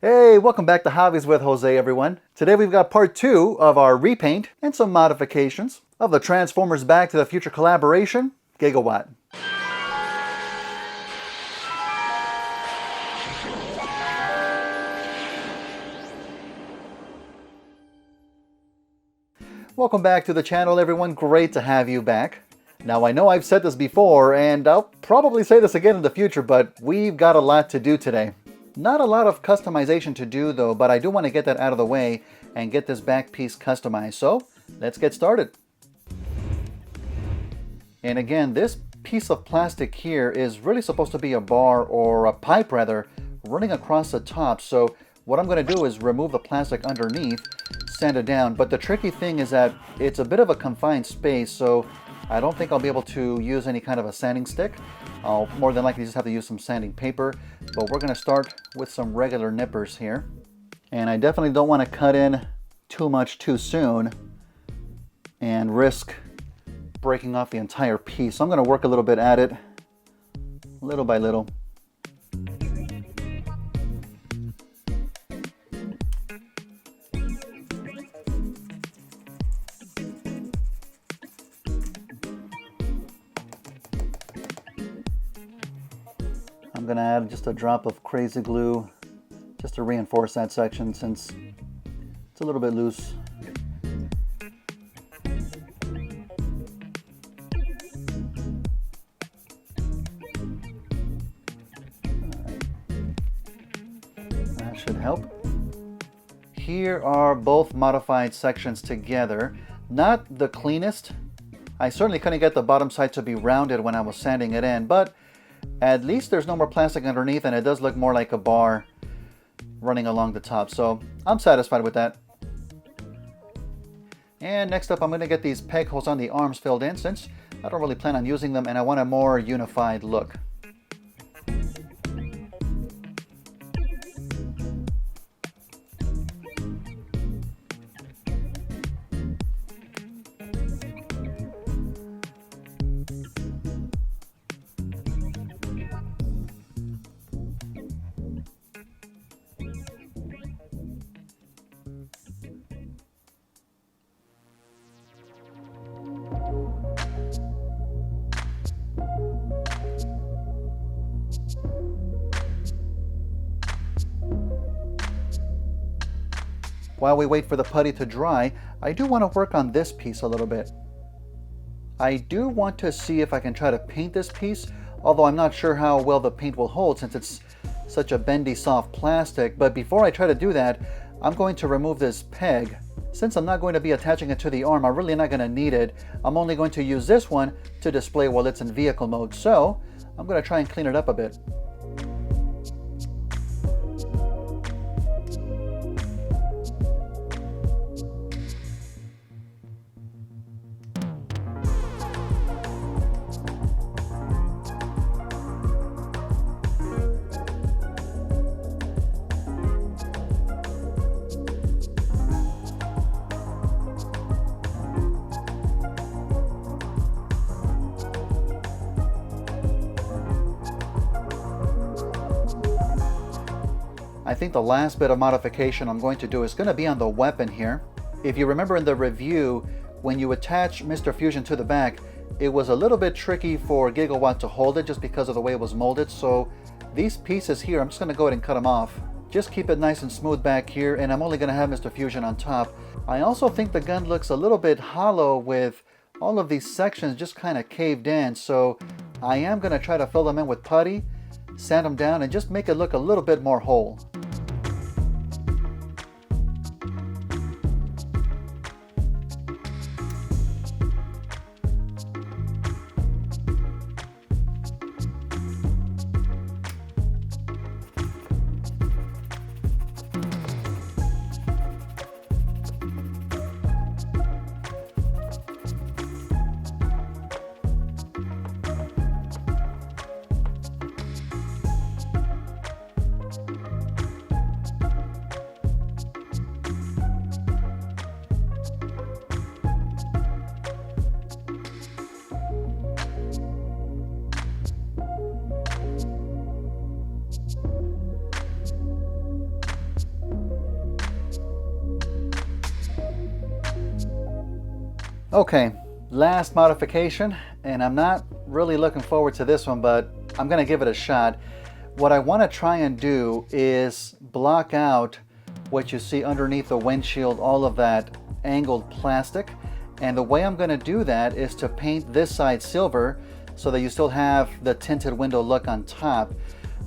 Hey, welcome back to Hobbies with Jose, everyone. Today we've got part 2 of our repaint and some modifications of the Transformers Back to the Future collaboration, Gigawatt. Welcome back to the channel, everyone. Great to have you back. Now, I know I've said this before, and I'll probably say this again in the future, but we've got a lot to do today. Not a lot of customization to do though, but I do want to get that out of the way and get this back piece customized. So let's get started. And again, this piece of plastic here is really supposed to be a bar, or a pipe rather, running across the top. So what I'm going to do is remove the plastic underneath, sand it down. But the tricky thing is that it's a bit of a confined space, so I don't think I'll be able to use any kind of a sanding stick. I'll more than likely just have to use some sanding paper, but we're going to start with some regular nippers here. And I definitely don't want to cut in too much too soon and risk breaking off the entire piece. So I'm going to work a little bit at it, little by little. I'm going to add just a drop of crazy glue just to reinforce that section since it's a little bit loose. That should help. Here are both modified sections together. Not the cleanest. I certainly couldn't get the bottom side to be rounded when I was sanding it in, but at least there's no more plastic underneath, and it does look more like a bar running along the top. So I'm satisfied with that. And next up, I'm going to get these peg holes on the arms filled in since I don't really plan on using them and I want a more unified look. While we wait for the putty to dry, I do want to work on this piece a little bit. I do want to see if I can try to paint this piece, although I'm not sure how well the paint will hold since it's such a bendy soft plastic. But before I try to do that, I'm going to remove this peg. Since I'm not going to be attaching it to the arm, I'm really not going to need it. I'm only going to use this one to display while it's in vehicle mode. So I'm going to try and clean it up a bit. I think the last bit of modification I'm going to do is going to be on the weapon here. If you remember in the review, when you attach Mr. Fusion to the back, it was a little bit tricky for Gigawatt to hold it just because of the way it was molded. So these pieces here, I'm just going to go ahead and cut them off. Just keep it nice and smooth back here, and I'm only going to have Mr. Fusion on top. I also think the gun looks a little bit hollow with all of these sections just kind of caved in. So I am going to try to fill them in with putty, sand them down, and just make it look a little bit more whole. Okay, last modification, and I'm not really looking forward to this one, but I'm gonna give it a shot. What I want to try and do is block out what you see underneath the windshield, all of that angled plastic. And the way I'm going to do that is to paint this side silver so that you still have the tinted window look on top.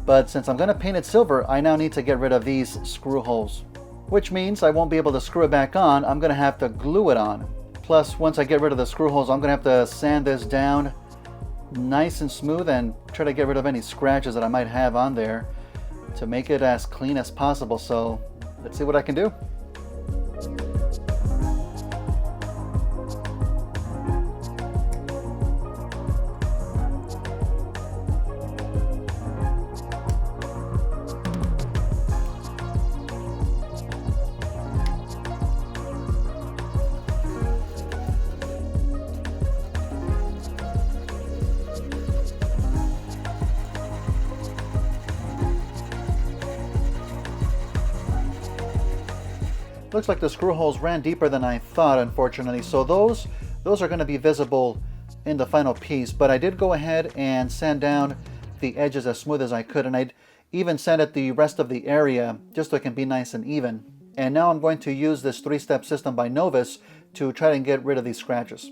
But since I'm going to paint it silver, I now need to get rid of these screw holes, which means I won't be able to screw it back on. I'm going to have to glue it on. Plus, once I get rid of the screw holes, I'm going to have to sand this down nice and smooth and try to get rid of any scratches that I might have on there to make it as clean as possible. So let's see what I can do. Looks like the screw holes ran deeper than I thought, unfortunately. So those are going to be visible in the final piece. But I did go ahead and sand down the edges as smooth as I could. And I'd even sanded the rest of the area just so it can be nice and even. And now I'm going to use this 3-step system by Novus to try and get rid of these scratches.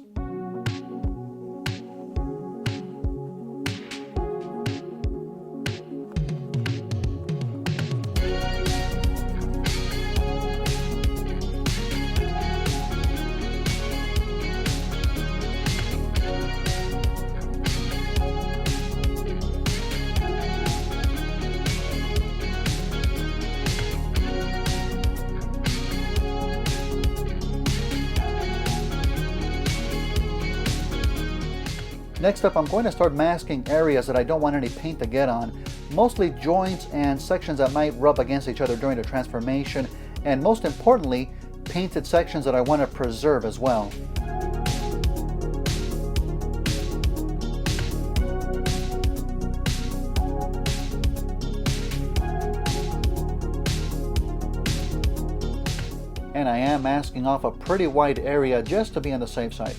Next up, I'm going to start masking areas that I don't want any paint to get on. Mostly joints and sections that might rub against each other during the transformation, and most importantly, painted sections that I want to preserve as well. And I am masking off a pretty wide area just to be on the safe side.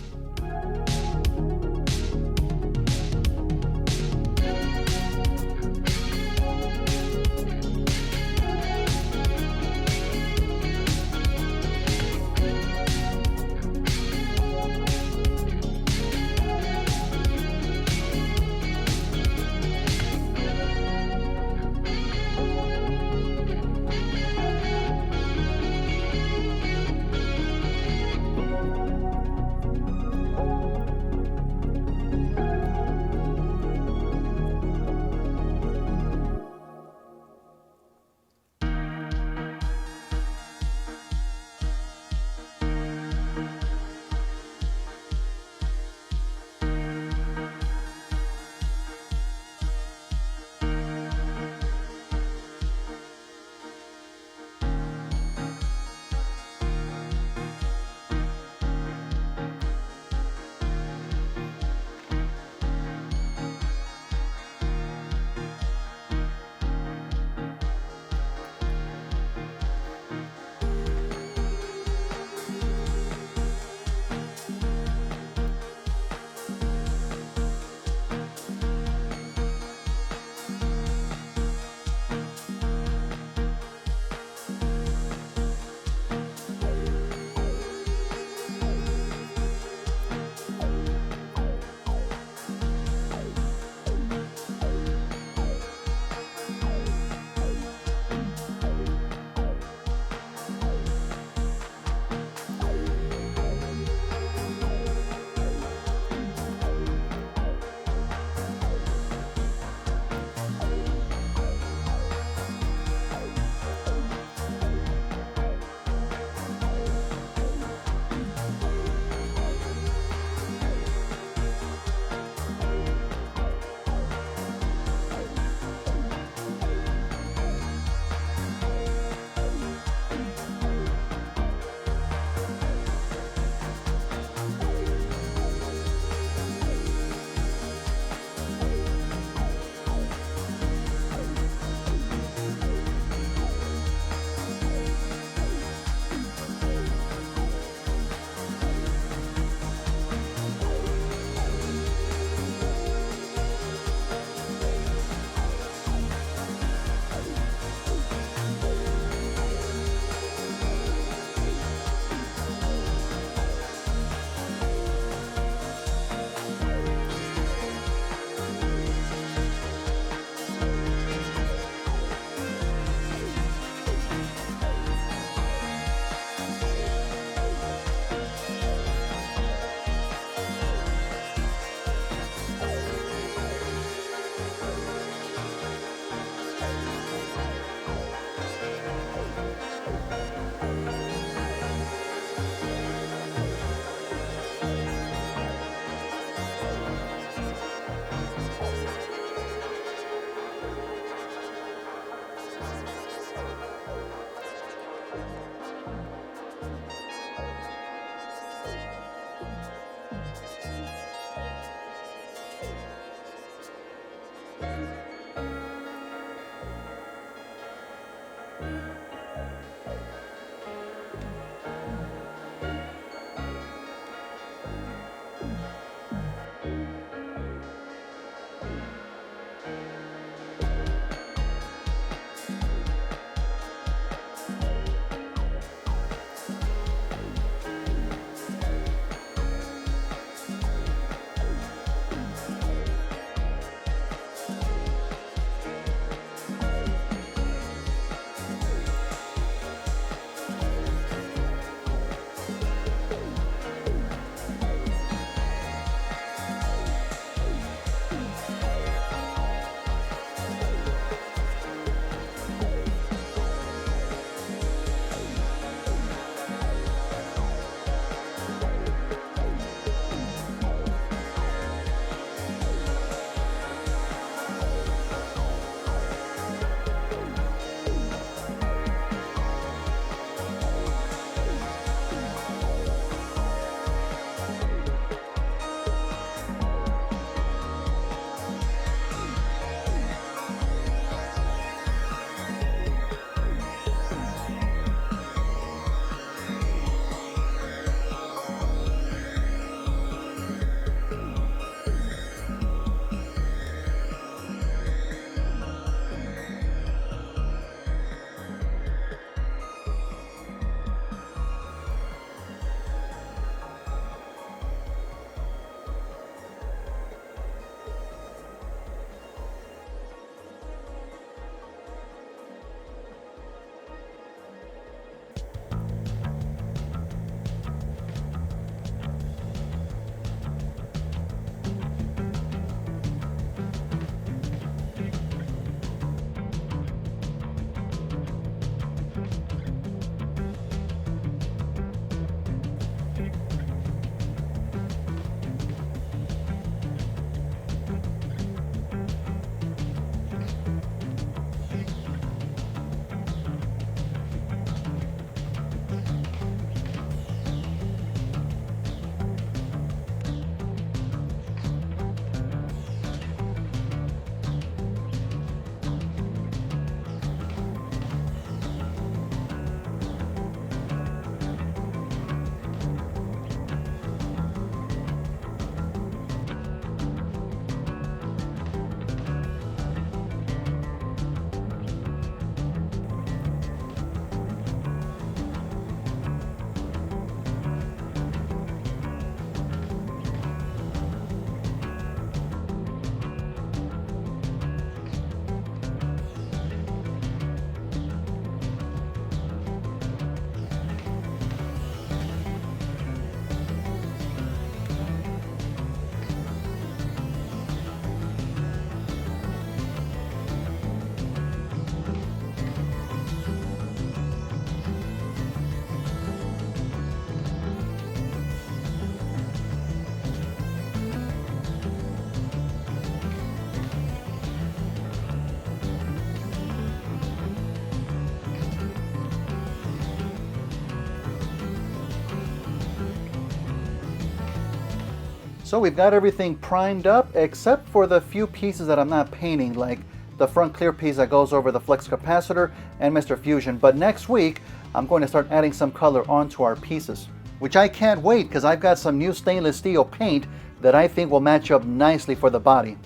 So we've got everything primed up except for the few pieces that I'm not painting, like the front clear piece that goes over the flex capacitor and Mr. Fusion. But next week, I'm going to start adding some color onto our pieces, which I can't wait because I've got some new stainless steel paint that I think will match up nicely for the body.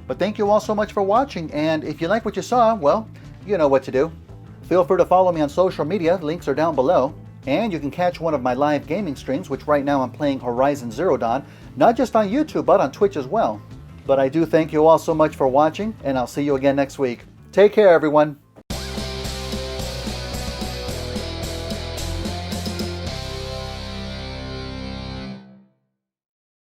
But thank you all so much for watching, and if you like what you saw, well, you know what to do. Feel free to follow me on social media, links are down below. And you can catch one of my live gaming streams, which right now I'm playing Horizon Zero Dawn, not just on YouTube, but on Twitch as well. But I do thank you all so much for watching, and I'll see you again next week. Take care, everyone.